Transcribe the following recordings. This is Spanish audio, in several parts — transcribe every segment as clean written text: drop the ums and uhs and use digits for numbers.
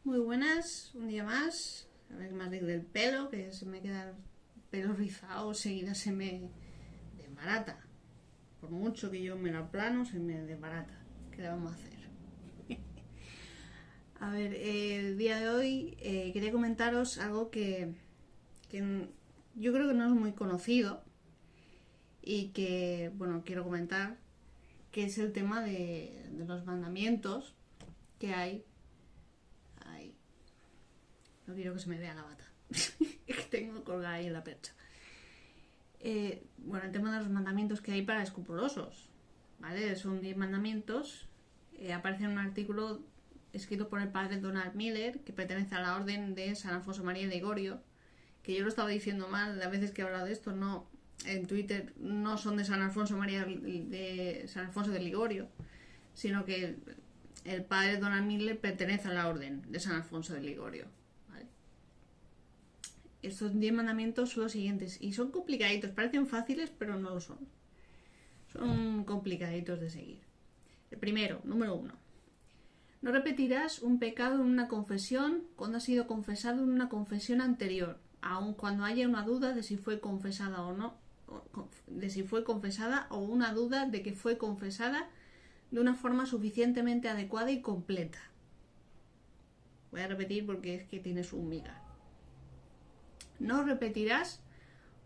Muy buenas, un día más. A ver qué más digo del pelo, que se me queda el pelo rizado, seguida se me desbarata. Por mucho que yo me lo aplano, se me desbarata. ¿Qué le vamos a hacer? A ver, el día de hoy quería comentaros algo que yo creo que no es muy conocido y que, bueno, quiero comentar, que es el tema de los mandamientos que hay. Ay, no quiero que se me vea la bata. Que tengo colgada ahí en la percha. Bueno, el tema de los mandamientos que hay para escrupulosos, ¿vale? Son 10 mandamientos. Aparece en un artículo escrito por el padre Donald Miller, que pertenece a la orden de San Alfonso María de Ligorio, que yo lo estaba diciendo mal las veces que he hablado de esto, no, en Twitter no son de San Alfonso María de San Alfonso de Ligorio, sino que el padre Donald Miller pertenece a la orden de San Alfonso de Ligorio. Estos 10 mandamientos son los siguientes. Y son complicaditos. Parecen fáciles, pero no lo son. Son complicaditos de seguir. El primero, número 1. No repetirás un pecado en una confesión cuando ha sido confesado en una confesión anterior, aun cuando haya una duda de si fue confesada o no, de si fue confesada o una duda de que fue confesada de una forma suficientemente adecuada y completa. Voy a repetir porque es que tiene su miga. No repetirás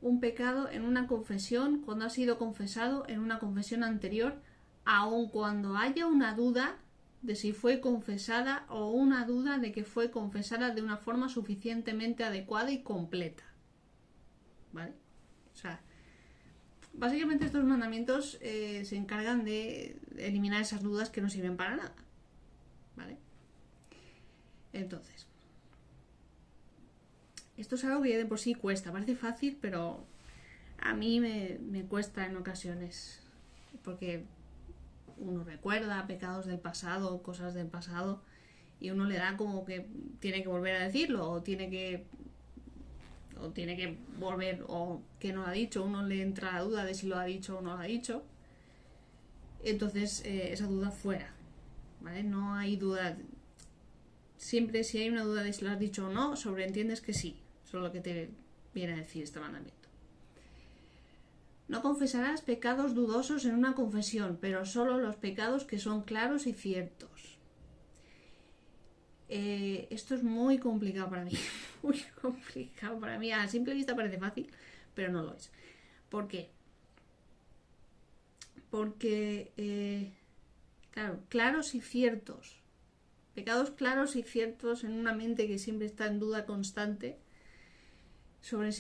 un pecado en una confesión cuando ha sido confesado en una confesión anterior, aun cuando haya una duda de si fue confesada o una duda de que fue confesada de una forma suficientemente adecuada y completa. ¿Vale? O sea, básicamente estos mandamientos se encargan de eliminar esas dudas que no sirven para nada. ¿Vale? Entonces, esto es algo que ya de por sí cuesta. Parece fácil, pero a mí me cuesta en ocasiones. Porque uno recuerda pecados del pasado, cosas del pasado, y uno le da como que tiene que volver a decirlo, o tiene que volver, o que no lo ha dicho. Uno le entra la duda de si lo ha dicho o no lo ha dicho. Entonces, esa duda fuera. ¿Vale? No hay duda. Siempre, si hay una duda de si lo has dicho o no, sobreentiendes que sí. Eso es lo que te viene a decir este mandamiento. No confesarás pecados dudosos en una confesión, pero solo los pecados que son claros y ciertos. Esto es muy complicado para mí. Muy complicado para mí. A simple vista parece fácil, pero no lo es. ¿Por qué? Porque, claro, claros y ciertos. Pecados claros y ciertos en una mente que siempre está en duda constante sobre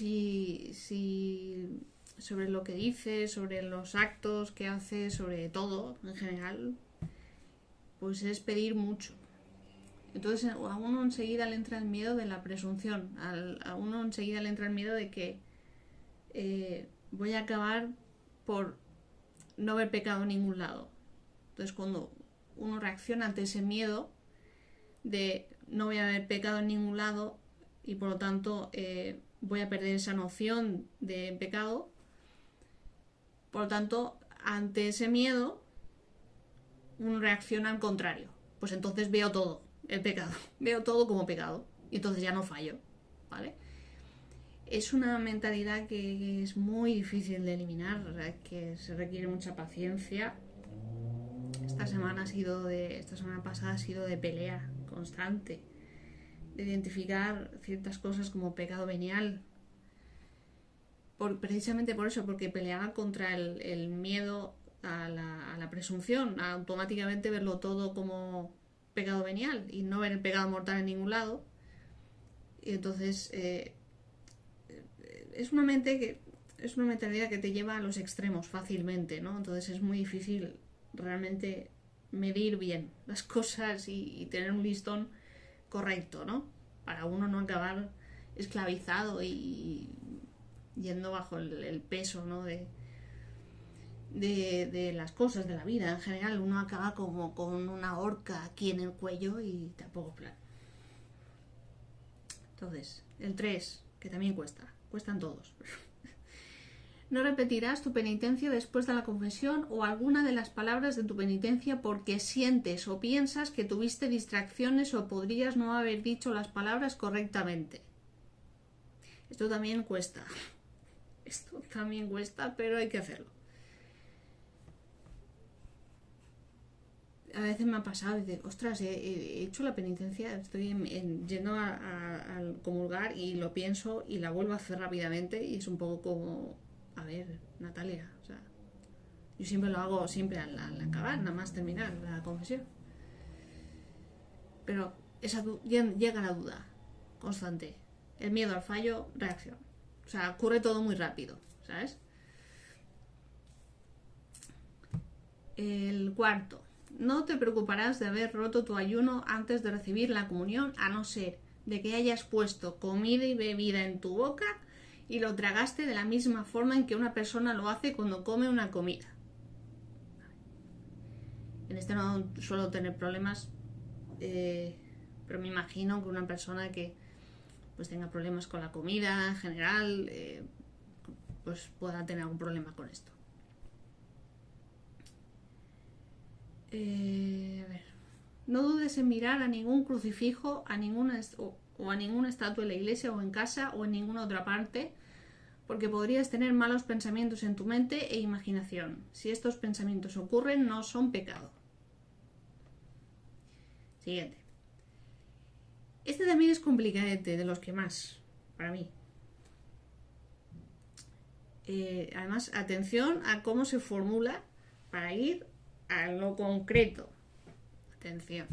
sobre lo que dice, sobre los actos que hace, sobre todo en general, pues es pedir mucho. Entonces a uno enseguida le entra el miedo de la presunción, a uno enseguida le entra el miedo de que voy a acabar por no haber pecado en ningún lado. Entonces cuando uno reacciona ante ese miedo de no voy a haber pecado en ningún lado y por lo tanto voy a perder esa noción de pecado, por lo tanto ante ese miedo uno reacciona al contrario. Pues entonces veo todo el pecado, veo todo como pecado y entonces ya no fallo, ¿vale? Es una mentalidad que es muy difícil de eliminar, que se requiere mucha paciencia. Esta semana pasada ha sido de pelea constante, de identificar ciertas cosas como pecado venial. Precisamente por eso, porque peleaba contra el miedo a la presunción, a automáticamente verlo todo como pecado venial y no ver el pecado mortal en ningún lado. Y entonces es una mentalidad que te lleva a los extremos fácilmente, ¿no? Entonces es muy difícil realmente medir bien las cosas y tener un listón correcto, ¿no? Para uno no acabar esclavizado y yendo bajo el peso, ¿no? De las cosas de la vida. En general uno acaba como con una horca aquí en el cuello y tampoco plan. Entonces, el 3, que también cuestan todos. No repetirás tu penitencia después de la confesión o alguna de las palabras de tu penitencia porque sientes o piensas que tuviste distracciones o podrías no haber dicho las palabras correctamente. Esto también cuesta. Esto también cuesta, pero hay que hacerlo. A veces me ha pasado y digo, ostras, he hecho la penitencia, estoy yendo al comulgar y lo pienso y la vuelvo a hacer rápidamente y es un poco como, a ver, Natalia, o sea, yo siempre lo hago siempre al acabar, nada más terminar la confesión. Pero llega la duda constante, el miedo al fallo, reacción. O sea, ocurre todo muy rápido, ¿sabes? El cuarto. No te preocuparás de haber roto tu ayuno antes de recibir la comunión, a no ser de que hayas puesto comida y bebida en tu boca y lo tragaste de la misma forma en que una persona lo hace cuando come una comida. En este no suelo tener problemas, pero me imagino que una persona que pues tenga problemas con la comida en general, pues pueda tener algún problema con esto. A ver. No dudes en mirar a ningún crucifijo, a ninguna estatua en la iglesia o en casa o en ninguna otra parte, porque podrías tener malos pensamientos en tu mente e imaginación. Si estos pensamientos ocurren, no son pecado. Siguiente. Este también es complicadete, de los que más, para mí. Además, atención a cómo se formula para ir a lo concreto. Atención.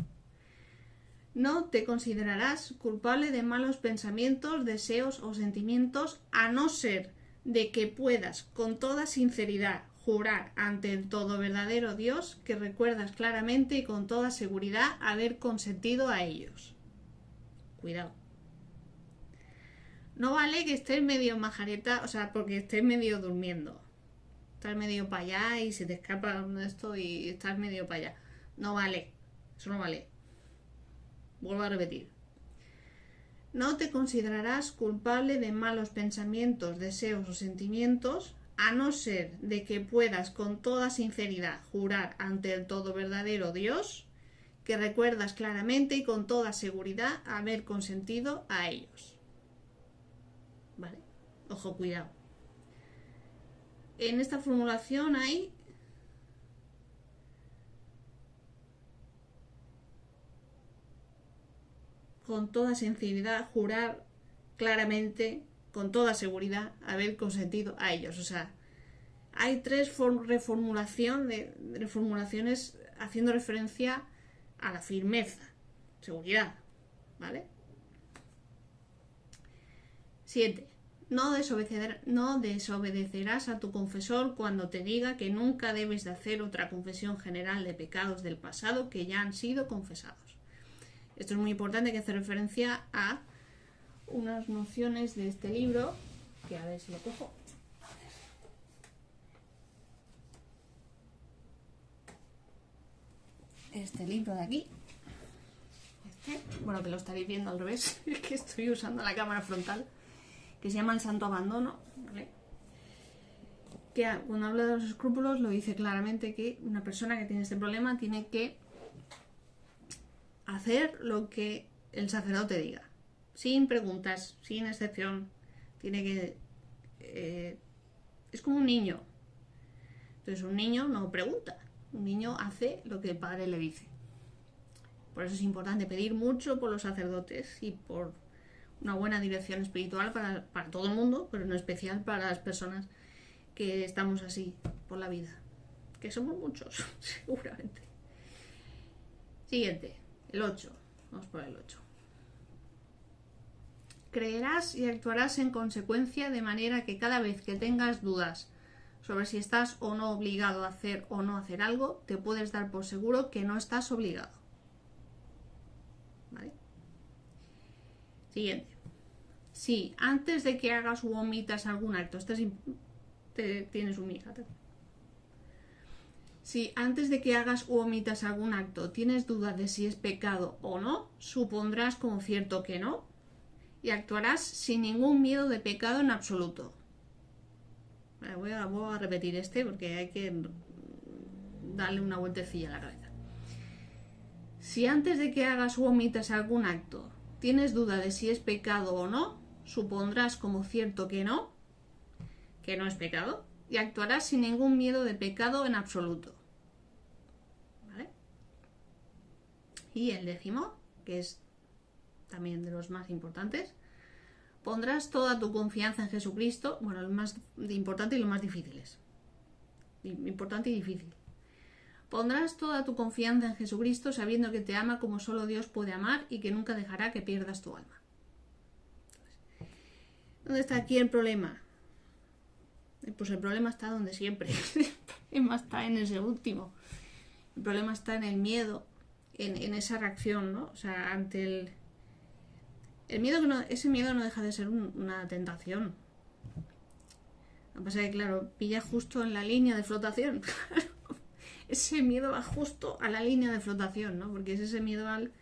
No te considerarás culpable de malos pensamientos, deseos o sentimientos a no ser de que puedas con toda sinceridad jurar ante el todo verdadero Dios que recuerdas claramente y con toda seguridad haber consentido a ellos. Cuidado. No vale que estés medio majareta, o sea, porque estés medio durmiendo. Estás medio para allá y se te escapa esto y estás medio para allá. No vale. Eso no vale. Vuelvo a repetir. No te considerarás culpable de malos pensamientos, deseos o sentimientos, a no ser de que puedas con toda sinceridad jurar ante el todo verdadero Dios que recuerdas claramente y con toda seguridad haber consentido a ellos. Vale, ojo, cuidado. En esta formulación hay con toda sinceridad jurar claramente, con toda seguridad, haber consentido a ellos. O sea, hay tres reformulaciones haciendo referencia a la firmeza, seguridad, ¿vale? 7. No desobedecerás a tu confesor cuando te diga que nunca debes de hacer otra confesión general de pecados del pasado que ya han sido confesados. Esto es muy importante, que hace referencia a unas nociones de este libro, que a ver si lo cojo. Este libro de aquí. Bueno, que lo estaréis viendo al revés, es que estoy usando la cámara frontal, que se llama El Santo Abandono, ¿vale? Que cuando habla de los escrúpulos lo dice claramente que una persona que tiene este problema tiene que hacer lo que el sacerdote diga, sin preguntas, sin excepción. Tiene que... es como un niño. Entonces un niño no pregunta, un niño hace lo que el padre le dice. Por eso es importante pedir mucho por los sacerdotes y por una buena dirección espiritual para todo el mundo, pero en especial para las personas que estamos así por la vida, que somos muchos, seguramente. Siguiente, el 8. Vamos por el 8. Creerás y actuarás en consecuencia, de manera que cada vez que tengas dudas sobre si estás o no obligado a hacer o no hacer algo, te puedes dar por seguro que no estás obligado. ¿Vale? Siguiente. Si antes de que hagas u omitas algún acto, tienes un hija. Si antes de que hagas u omitas algún acto tienes duda de si es pecado o no, supondrás como cierto que no y actuarás sin ningún miedo de pecado en absoluto. Voy a repetir porque hay que darle una vueltecilla a la cabeza. Si antes de que hagas o omitas algún acto tienes duda de si es pecado o no, supondrás como cierto que no es pecado, y actuarás sin ningún miedo de pecado en absoluto. ¿Vale? Y el 10º, que es también de los más importantes, pondrás toda tu confianza en Jesucristo. Bueno, lo más importante y lo más difícil es. Importante y difícil. Pondrás toda tu confianza en Jesucristo sabiendo que te ama como solo Dios puede amar y que nunca dejará que pierdas tu alma. ¿Dónde está aquí el problema? Pues el problema está donde siempre. El problema está en ese último. El problema está en el miedo, en esa reacción, ¿no? O sea, ante el miedo, ese miedo no deja de ser una tentación. Lo que pasa es que, claro, pilla justo en la línea de flotación. Ese miedo va justo a la línea de flotación, ¿no? Porque es ese miedo al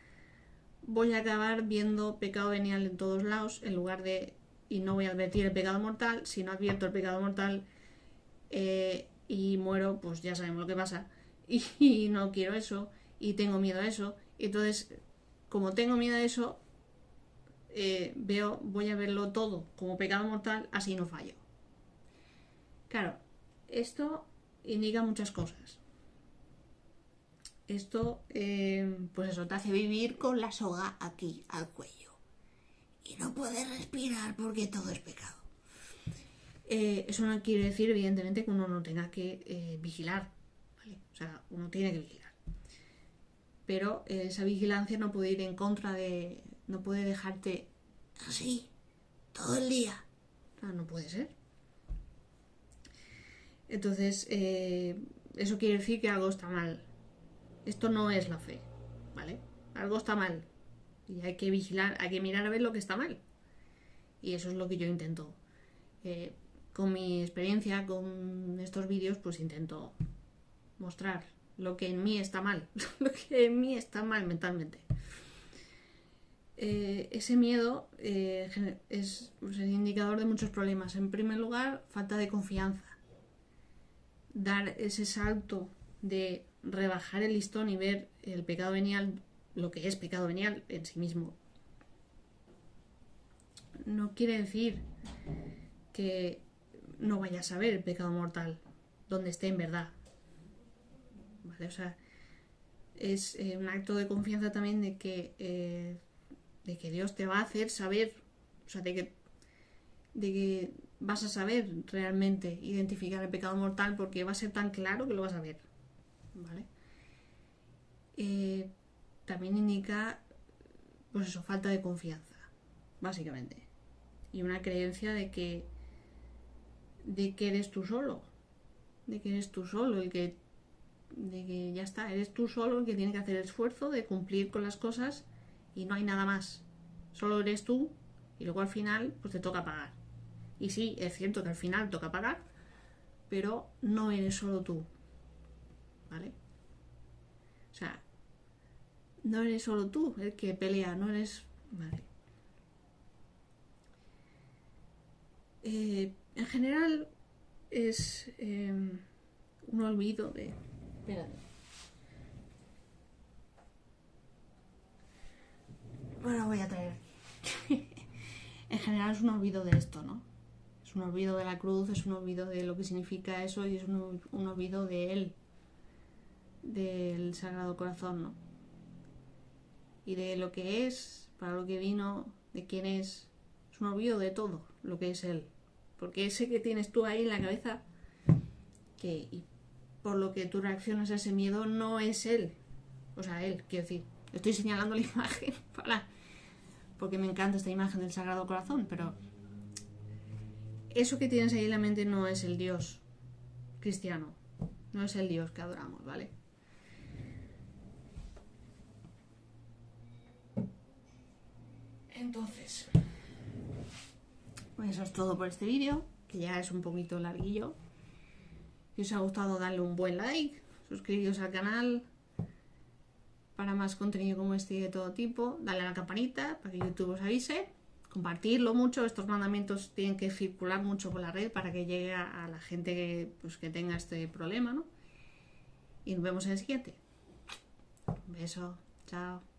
voy a acabar viendo pecado venial en todos lados, en lugar de y no voy a advertir el pecado mortal. Si no advierto el pecado mortal y muero, pues ya sabemos lo que pasa. Y no quiero eso, y tengo miedo a eso. Y entonces, como tengo miedo a eso, voy a verlo todo como pecado mortal, así no fallo. Claro, esto indica muchas cosas. Esto, pues eso, te hace vivir con la soga aquí al cuello. Y no puedes respirar porque todo es pecado. Eso no quiere decir, evidentemente, que uno no tenga que vigilar, ¿vale? O sea, uno tiene que vigilar. Pero esa vigilancia no puede ir en contra de... No puede dejarte así todo el día. No puede ser. Entonces, eso quiere decir que algo está mal. Esto no es la fe, ¿vale? Algo está mal. Y hay que vigilar, hay que mirar a ver lo que está mal. Y eso es lo que yo intento. Con mi experiencia, con estos vídeos, pues intento mostrar lo que en mí está mal. Lo que en mí está mal mentalmente. Ese miedo es el indicador de muchos problemas. En primer lugar, falta de confianza. Dar ese salto de rebajar el listón y ver el pecado venial, lo que es pecado venial en sí mismo. No quiere decir que no vayas a ver el pecado mortal donde esté en verdad. ¿Vale? O sea, es un acto de confianza también de que Dios te va a hacer saber, o sea, de que vas a saber realmente identificar el pecado mortal porque va a ser tan claro que lo vas a ver. ¿Vale? También indica, pues eso, falta de confianza, básicamente. Y una creencia de que eres tú solo. De que eres tú solo de que ya está, eres tú solo el que tiene que hacer el esfuerzo de cumplir con las cosas y no hay nada más. Solo eres tú y luego al final pues te toca pagar. Y sí, es cierto que al final toca pagar, pero no eres solo tú. ¿Vale? O sea, no eres solo tú el que pelea, no eres... Vale. En general es un olvido de... Espérate. Bueno, voy a traer. En general es un olvido de esto, ¿no? Es un olvido de la cruz, es un olvido de lo que significa eso y es un olvido de él, del Sagrado Corazón, ¿no? Y de lo que es, para lo que vino, de quién es. Es un olvido de todo lo que es él. Porque ese que tienes tú ahí en la cabeza, y por lo que tú reaccionas a ese miedo, no es él. O sea, él, quiero decir. Estoy señalando la imagen porque me encanta esta imagen del Sagrado Corazón, pero eso que tienes ahí en la mente no es el Dios cristiano. No es el Dios que adoramos, ¿vale? Entonces, pues eso es todo por este vídeo, que ya es un poquito larguillo. Si os ha gustado, darle un buen like, suscribiros al canal para más contenido como este y de todo tipo, dale a la campanita para que YouTube os avise, compartirlo mucho. Estos mandamientos tienen que circular mucho por la red para que llegue a la gente que tenga este problema, ¿no? Y nos vemos en el siguiente. Un beso. Chao.